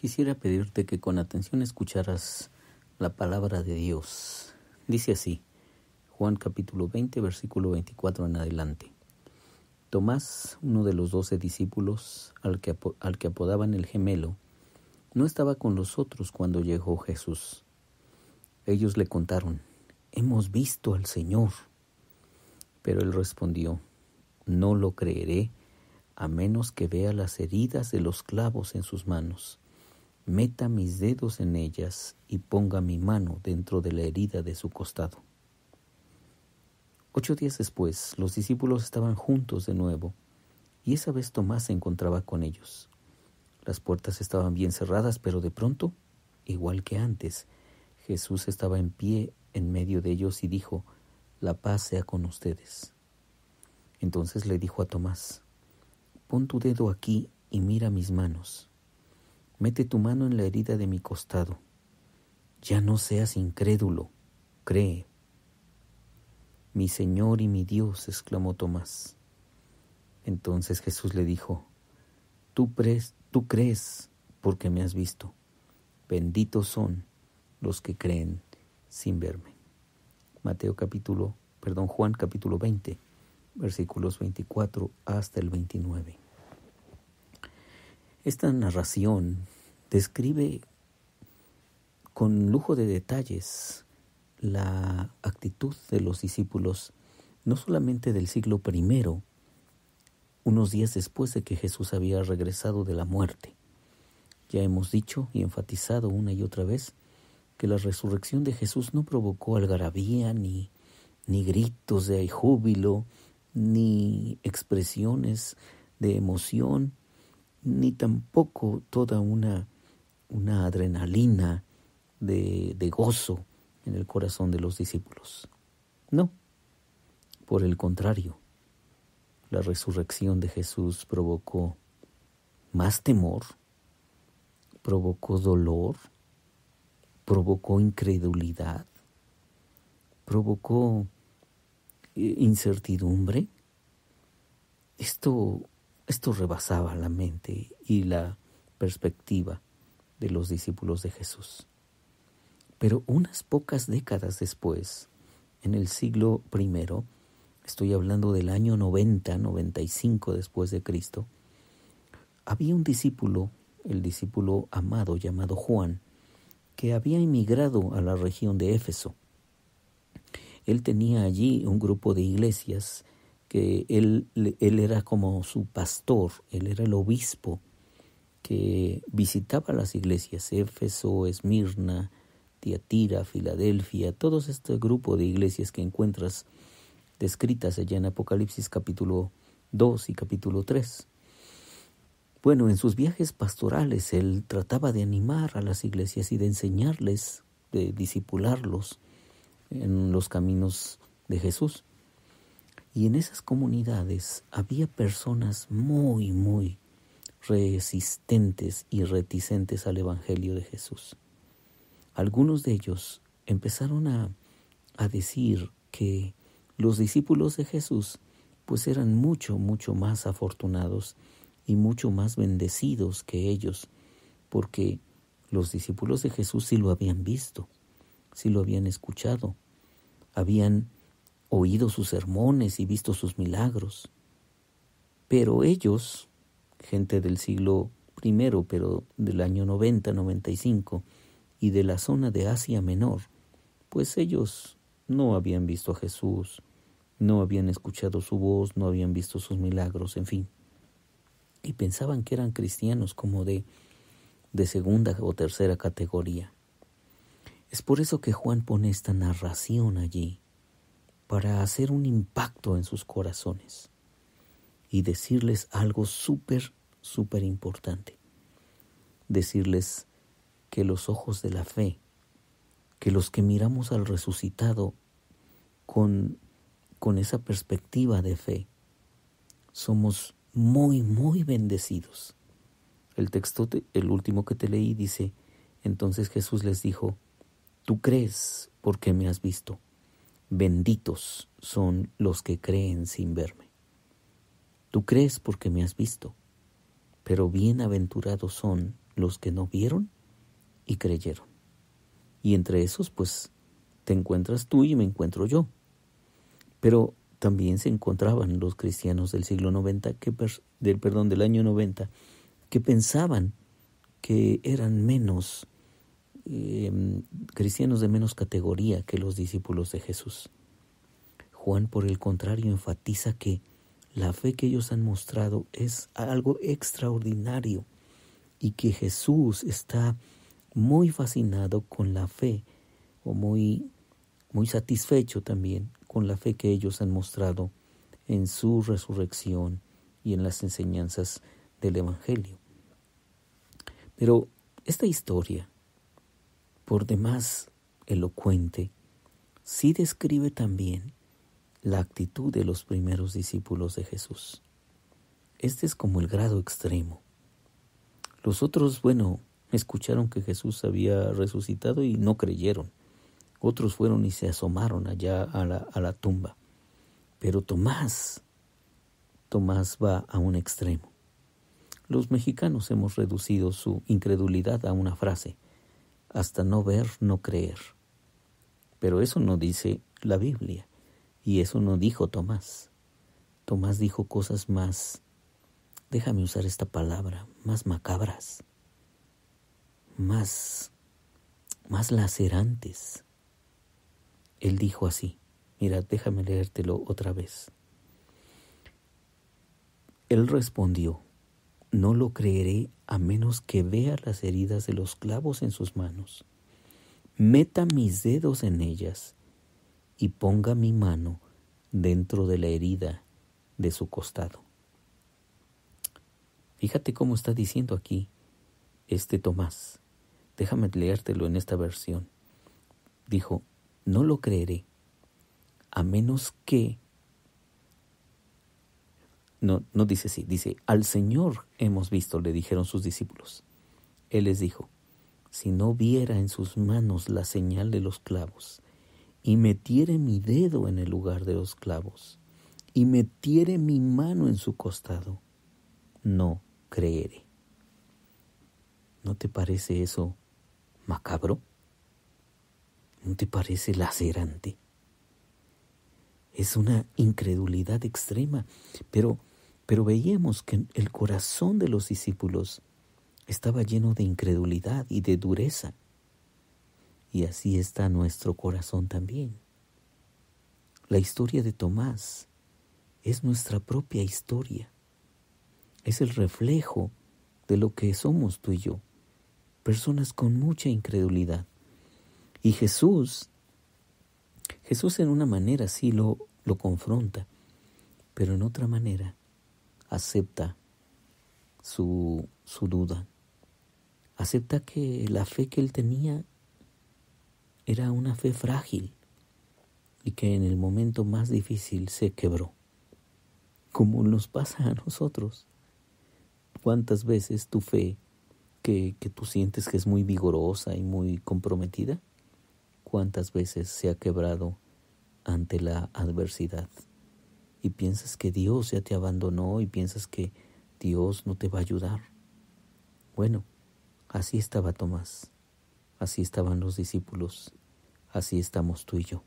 Quisiera pedirte que con atención escucharas la palabra de Dios. Dice así, Juan capítulo 20, versículo 24 en adelante. Tomás, uno de los 12 discípulos, al que apodaban el gemelo, no estaba con los otros cuando llegó Jesús. Ellos le contaron, «Hemos visto al Señor». Pero él respondió, «No lo creeré, a menos que vea las heridas de los clavos en sus manos, meta mis dedos en ellas y ponga mi mano dentro de la herida de su costado». 8 días después, los discípulos estaban juntos de nuevo, y esa vez Tomás se encontraba con ellos. Las puertas estaban bien cerradas, pero de pronto, igual que antes, Jesús estaba en pie en medio de ellos y dijo, «La paz sea con ustedes». Entonces le dijo a Tomás, «Pon tu dedo aquí y mira mis manos. Mete tu mano en la herida de mi costado. Ya no seas incrédulo, cree». «Mi Señor y mi Dios», exclamó Tomás. Entonces Jesús le dijo, Tú crees porque me has visto. Benditos son los que creen sin verme. Juan capítulo 20, versículos 24 hasta el 29. Esta narración describe con lujo de detalles la actitud de los discípulos, no solamente del siglo I, unos días después de que Jesús había regresado de la muerte. Ya hemos dicho y enfatizado una y otra vez que la resurrección de Jesús no provocó algarabía, ni gritos de júbilo, ni expresiones de emoción, ni tampoco toda una adrenalina de gozo en el corazón de los discípulos. No, por el contrario, la resurrección de Jesús provocó más temor, provocó dolor, provocó incredulidad, provocó incertidumbre. Esto rebasaba la mente y la perspectiva de los discípulos de Jesús. Pero unas pocas décadas después, en el siglo I, estoy hablando del año 95 después de Cristo, había un discípulo, el discípulo amado llamado Juan, que había emigrado a la región de Éfeso. Él tenía allí un grupo de iglesias que él era como su pastor, él era el obispo que visitaba las iglesias, Éfeso, Esmirna, Tiatira, Filadelfia, todo este grupo de iglesias que encuentras descritas allá en Apocalipsis capítulo 2 y capítulo 3. Bueno, en sus viajes pastorales él trataba de animar a las iglesias y de enseñarles, de discipularlos en los caminos de Jesús. Y en esas comunidades había personas muy resistentes y reticentes al Evangelio de Jesús. Algunos de ellos empezaron a decir que los discípulos de Jesús pues eran mucho más afortunados y mucho más bendecidos que ellos, porque los discípulos de Jesús sí lo habían visto, sí lo habían escuchado, habían oído sus sermones y visto sus milagros. Pero ellos, gente del siglo I, pero del año 95, y de la zona de Asia Menor, pues ellos no habían visto a Jesús, no habían escuchado su voz, no habían visto sus milagros, en fin. Y pensaban que eran cristianos como de segunda o tercera categoría. Es por eso que Juan pone esta narración allí, para hacer un impacto en sus corazones y decirles algo súper importante. Decirles que los ojos de la fe, que los que miramos al resucitado con esa perspectiva de fe, somos muy bendecidos. El texto, el último que te leí, dice, entonces Jesús les dijo, Tú crees porque me has visto. Benditos son los que creen sin verme. Tú crees porque me has visto, pero bienaventurados son los que no vieron y creyeron. Y entre esos, pues, te encuentras tú y me encuentro yo. Pero también se encontraban los cristianos del siglo 90, del año 90, que pensaban que eran menos cristianos de menos categoría que los discípulos de Jesús. Juan, por el contrario, enfatiza que la fe que ellos han mostrado es algo extraordinario y que Jesús está muy fascinado con la fe, o muy satisfecho también con la fe que ellos han mostrado en su resurrección y en las enseñanzas del Evangelio. Pero esta historia, por demás elocuente, sí describe también la actitud de los primeros discípulos de Jesús. Este es como el grado extremo. Los otros, escucharon que Jesús había resucitado y no creyeron. Otros fueron y se asomaron allá a la tumba. Pero Tomás va a un extremo. Los mexicanos hemos reducido su incredulidad a una frase: hasta no ver, no creer. Pero eso no dice la Biblia, y eso no dijo Tomás. Tomás dijo cosas más, déjame usar esta palabra, más macabras, más lacerantes. Él dijo así, mira, déjame leértelo otra vez. Él respondió: no lo creeré a menos que vea las heridas de los clavos en sus manos, meta mis dedos en ellas y ponga mi mano dentro de la herida de su costado. Fíjate cómo está diciendo aquí Tomás. Déjame leértelo en esta versión. Dijo, no lo creeré a menos que... No dice así, dice, al Señor hemos visto, le dijeron sus discípulos. Él les dijo, si no viera en sus manos la señal de los clavos, y metiere mi dedo en el lugar de los clavos, y metiere mi mano en su costado, no creeré. ¿No te parece eso macabro? ¿No te parece lacerante? Es una incredulidad extrema, pero veíamos que el corazón de los discípulos estaba lleno de incredulidad y de dureza. Y así está nuestro corazón también. La historia de Tomás es nuestra propia historia. Es el reflejo de lo que somos tú y yo, personas con mucha incredulidad. Y Jesús en una manera sí lo confronta, pero en otra manera acepta su duda. Acepta que la fe que él tenía era una fe frágil y que en el momento más difícil se quebró, como nos pasa a nosotros. ¿Cuántas veces tu fe, que tú sientes que es muy vigorosa y muy comprometida, cuántas veces se ha quebrado ante la adversidad? Y piensas que Dios ya te abandonó y piensas que Dios no te va a ayudar. Bueno, así estaba Tomás, así estaban los discípulos, así estamos tú y yo.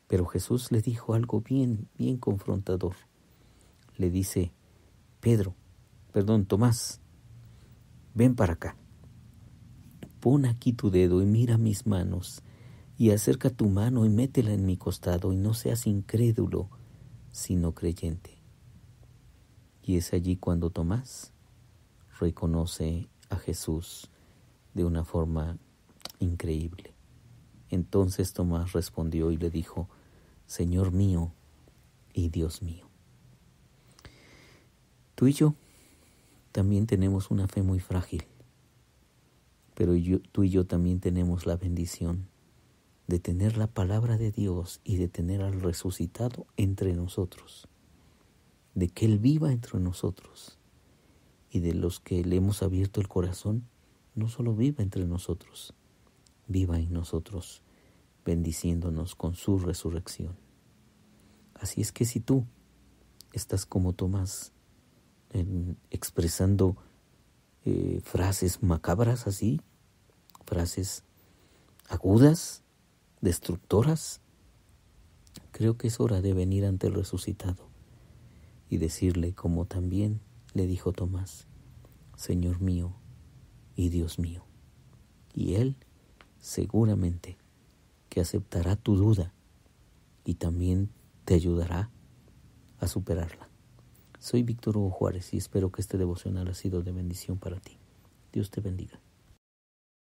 Pero Jesús le dijo algo bien confrontador. Le dice, Tomás, ven para acá. Pon aquí tu dedo y mira mis manos, y acerca tu mano y métela en mi costado, y no seas incrédulo, sino creyente. Y es allí cuando Tomás reconoce a Jesús de una forma increíble. Entonces Tomás respondió y le dijo, Señor mío y Dios mío. Tú y yo también tenemos una fe muy frágil, pero tú y yo también tenemos la bendición de tener la palabra de Dios y de tener al resucitado entre nosotros, de que Él viva entre nosotros, y de los que le hemos abierto el corazón, no solo viva entre nosotros, viva en nosotros, bendiciéndonos con su resurrección. Así es que si tú estás como Tomás, expresando frases macabras así, frases agudas, destructoras. Creo que es hora de venir ante el resucitado y decirle, como también le dijo Tomás, Señor mío y Dios mío. Y Él seguramente que aceptará tu duda y también te ayudará a superarla. Soy Víctor Hugo Juárez y espero que este devocional ha sido de bendición para ti. Dios te bendiga.